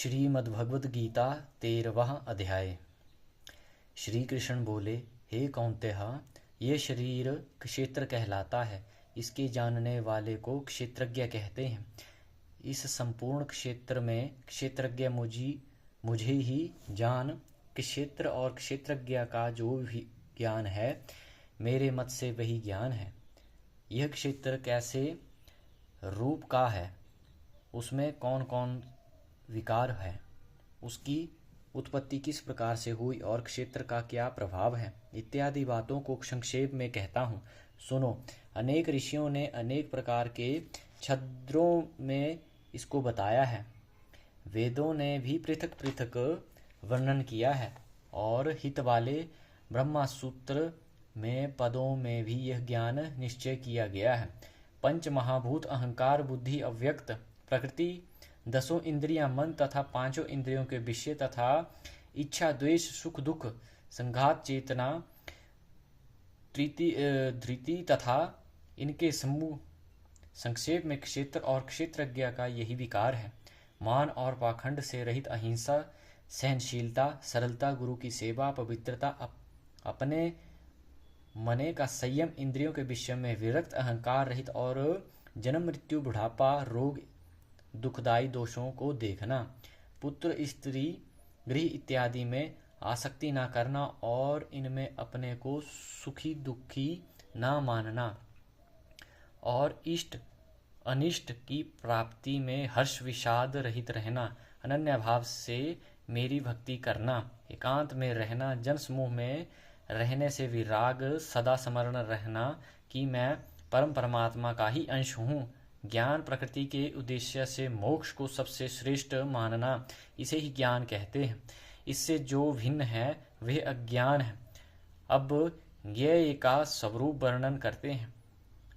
श्रीमद्भगवद गीता 13वां अध्याय। श्री कृष्ण बोले, हे कौन्तेय, ये शरीर क्षेत्र कहलाता है। इसके जानने वाले को क्षेत्रज्ञ कहते हैं। इस संपूर्ण क्षेत्र में क्षेत्रज्ञ मुझे ही जान। क्षेत्र और क्षेत्रज्ञ का जो भी ज्ञान है, मेरे मत से वही ज्ञान है। यह क्षेत्र कैसे रूप का है, उसमें कौन कौन विकार है, उसकी उत्पत्ति किस प्रकार से हुई और क्षेत्र का क्या प्रभाव है, इत्यादि बातों को संक्षेप में कहता हूँ, सुनो। अनेक ऋषियों ने अनेक प्रकार के छद्रों में इसको बताया है। वेदों ने भी पृथक पृथक वर्णन किया है और हित वाले ब्रह्मसूत्र में पदों में भी यह ज्ञान निश्चय किया गया है। पंच महाभूत अहंकार, बुद्धि, अव्यक्त प्रकृति, 10 इंद्रियां, मन तथा 5 इंद्रियों के विषय तथा इच्छा, द्वेष, सुख दुख, संघात, चेतना, धृति तथा इनके समूह, संक्षेप में क्षेत्र और क्षेत्रज्ञ का यही विकार है। मान और पाखंड से रहित अहिंसा, सहनशीलता, सरलता, गुरु की सेवा, पवित्रता, अपने मने का संयम, इंद्रियों के विषय में विरक्त, अहंकार रहित और जन्म, मृत्यु, बुढ़ापा, रोग, दुखदायी दोषों को देखना, पुत्र, स्त्री, गृह इत्यादि में आसक्ति न करना और इनमें अपने को सुखी दुखी न मानना और इष्ट अनिष्ट की प्राप्ति में हर्ष विषाद रहित रहना, अनन्य भाव से मेरी भक्ति करना, एकांत में रहना, जन समूह में रहने से विराग, सदा स्मरण रहना कि मैं परम परमात्मा का ही अंश हूँ, ज्ञान, प्रकृति के उद्देश्य से मोक्ष को सबसे श्रेष्ठ मानना, इसे ही ज्ञान कहते हैं। इससे जो भिन्न है वह अज्ञान है। अब ज्ञेय का स्वरूप वर्णन करते हैं।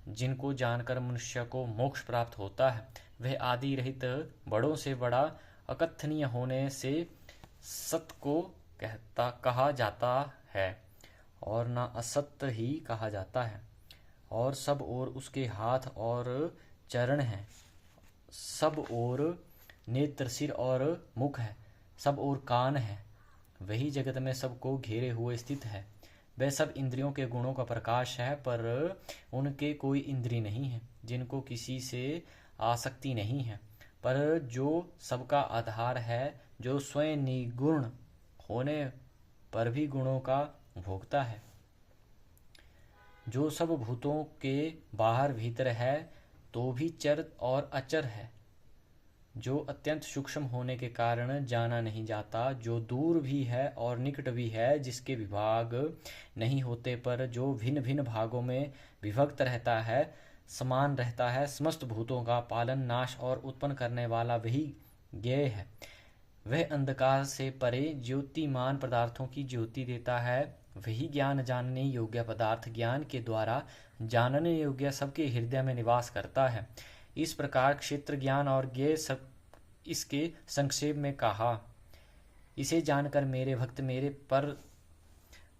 जिनको जानकर मनुष्य को मोक्ष प्राप्त होता है, वह आदि रहित, बड़ों से बड़ा, अकथनीय होने से सत्य को कहा जाता है और न असत्य ही कहा जाता है। और सब ओर उसके हाथ और चरण है, सब ओर नेत्र, सिर और मुख है, सब ओर कान है। वही जगत में सबको घेरे हुए स्थित है। वह सब इंद्रियों के गुणों का प्रकाश है, पर उनके कोई इंद्री नहीं है, जिनको किसी से आसक्ति नहीं है, पर जो सबका आधार है, जो स्वयं निगुण होने पर भी गुणों का भोगता है, जो सब भूतों के बाहर भीतर है तो भी चर और अचर है, जो अत्यंत सूक्ष्म होने के कारण जाना नहीं जाता, जो दूर भी है और निकट भी है, जिसके विभाग नहीं होते पर जो भिन्न भिन्न भागों में विभक्त रहता है, समान रहता है, समस्त भूतों का पालन, नाश और उत्पन्न करने वाला वही ज्ञेय है। वह अंधकार से परे ज्योतिमान पदार्थों की ज्योति देता है। वही ज्ञान जानने योग्य पदार्थ ज्ञान के द्वारा जानने योग्य सबके हृदय में निवास करता है। इस प्रकार क्षेत्र ज्ञान और ज्ञेय सब इसके संक्षेप में कहा। इसे जानकर मेरे भक्त मेरे पर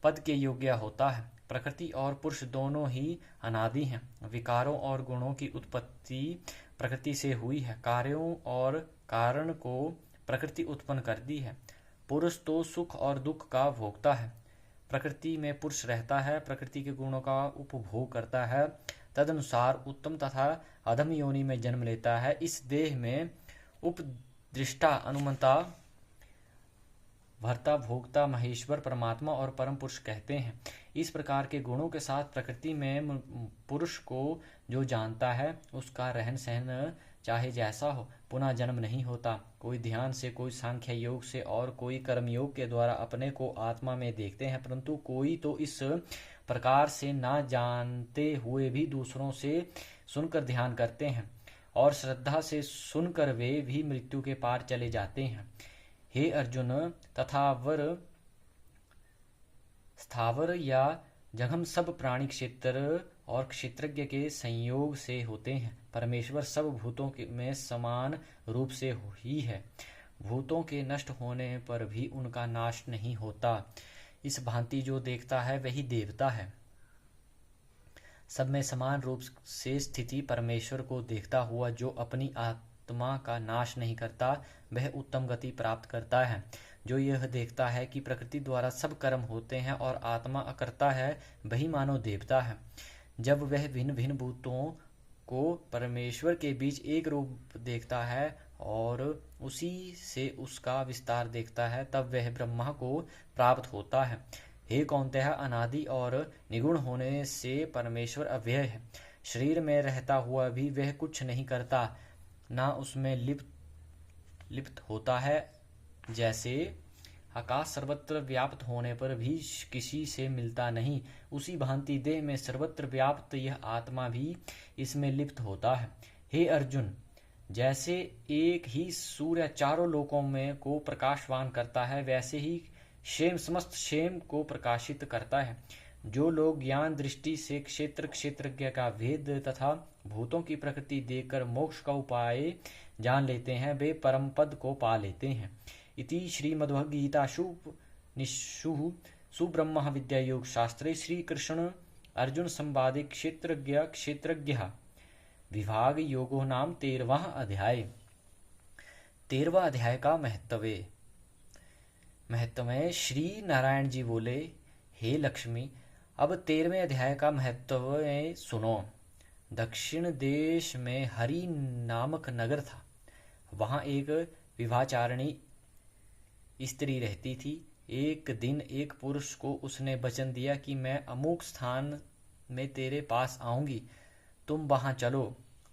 पद के योग्य होता है। प्रकृति और पुरुष दोनों ही अनादि हैं। विकारों और गुणों की उत्पत्ति प्रकृति से हुई है। कार्यों और कारण को प्रकृति उत्पन्न करती है। पुरुष तो सुख और दुख का भोगता है। प्रकृति में पुरुष रहता है, प्रकृति के गुणों का उपभोग करता है, तदनुसार उत्तम तथा अधम योनि में जन्म लेता है। इस देह में उपदृष्टा, अनुमंता, भर्ता, भोक्ता, महेश्वर, परमात्मा और परम पुरुष कहते हैं। इस प्रकार के गुणों के साथ प्रकृति में पुरुष को जो जानता है, उसका रहन सहन चाहे जैसा हो, पुनः जन्म नहीं होता। कोई ध्यान से, कोई सांख्य योग से और कोई कर्म योग के द्वारा अपने को आत्मा में देखते हैं, परंतु कोई तो इस प्रकार से ना जानते हुए भी दूसरों से सुनकर ध्यान करते हैं और श्रद्धा से सुनकर वे भी मृत्यु के पार चले जाते हैं। हे अर्जुन, तथावर स्थावर या जंगम सब प्राणी क्षेत्र और क्षेत्रज्ञ के संयोग से होते हैं। परमेश्वर सब भूतों में समान रूप से ही है। भूतों के नष्ट होने पर भी उनका नाश नहीं होता। इस भांति जो देखता है वही देवता है। सब में समान रूप से स्थिति परमेश्वर को देखता हुआ जो अपनी आत्मा का नाश नहीं करता, वह उत्तम गति प्राप्त करता है। जो यह देखता है कि प्रकृति द्वारा सब कर्म होते हैं और आत्मा अकर्ता है, वही मानव देवता है। जब वह भिन्न भिन्न भूतों को परमेश्वर के बीच एक रूप देखता है और उसी से उसका विस्तार देखता है, तब वह ब्रह्मा को प्राप्त होता है। हे कौन्तेय, अनादि और निगुण होने से परमेश्वर अव्यय है। शरीर में रहता हुआ भी वह कुछ नहीं करता, ना उसमें लिप्त होता है। जैसे आकाश सर्वत्र व्याप्त होने पर भी किसी से मिलता नहीं, उसी भांति देह में सर्वत्र व्याप्त यह आत्मा भी इसमें लिप्त होता है। हे अर्जुन, जैसे एक ही सूर्य चारों लोकों में को प्रकाशवान करता है, वैसे ही क्षेम समस्त क्षेम को प्रकाशित करता है। जो लोग ज्ञान दृष्टि से क्षेत्र क्षेत्रज्ञ का भेद तथा भूतों की प्रकृति देखकर मोक्ष का उपाय जान लेते हैं, वे परम पद को पा लेते हैं। इति श्रीमद्भगवद्गीतासु निषु सुब्रह्म विद्यायोग शास्त्रे श्री कृष्ण अर्जुन संवादे क्षेत्रज्ञ विभाग योगो नाम 13वां अध्याय। 13वां अध्याय का महत्व में श्री नारायण जी बोले, हे लक्ष्मी, अब 13वें अध्याय का महत्व सुनो। दक्षिण देश में हरि नामक नगर था। वहां एक विवाहचारिणी स्त्री रहती थी। एक दिन एक पुरुष को उसने वचन दिया कि मैं अमुक स्थान में तेरे पास आऊंगी, तुम वहां चलो।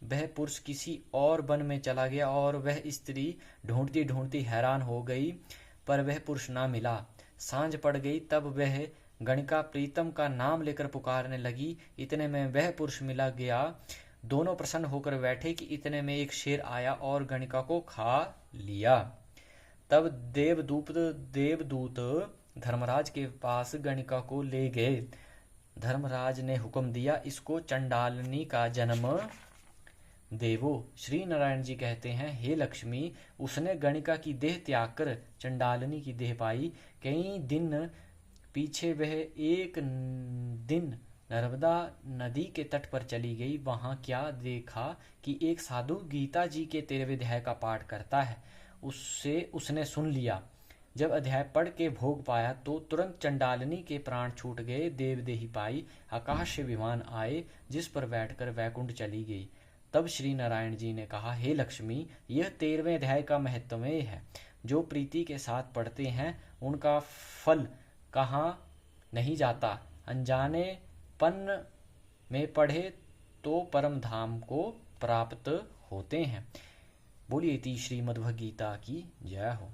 वह पुरुष किसी और वन में चला गया और वह स्त्री ढूंढती ढूंढती हैरान हो गई, पर वह पुरुष ना मिला। सांझ पड़ गई, तब वह गणिका प्रीतम का नाम लेकर पुकारने लगी। इतने में वह पुरुष मिला गया। दोनों प्रसन्न होकर बैठे कि इतने में एक शेर आया और गणिका को खा लिया। तब देवदूत धर्मराज के पास गणिका को ले गए। धर्मराज ने हुक्म दिया, इसको चंडालिनी का जन्म देवो। श्री नारायण जी कहते हैं, हे लक्ष्मी, उसने गणिका की देह त्याग कर चंडालिनी की देह पाई। कई दिन पीछे वह एक दिन नर्मदा नदी के तट पर चली गई। वहां क्या देखा कि एक साधु गीता जी के 13वें अध्याय का पाठ करता है। उसने सुन लिया। जब अध्याय पढ़ के भोग पाया तो तुरंत चंडालिनी के प्राण छूट गए। देवदेही पाई, आकाश से विमान आए, जिस पर बैठकर वैकुंठ चली गई। तब श्री नारायण जी ने कहा, हे लक्ष्मी, यह 13वें अध्याय का महत्वमय है। जो प्रीति के साथ पढ़ते हैं उनका फल कहाँ नहीं जाता। अनजानेपन में पढ़े तो परम धाम को प्राप्त होते हैं। बोलिए श्रीमद्भगवद्गीता की जय हो।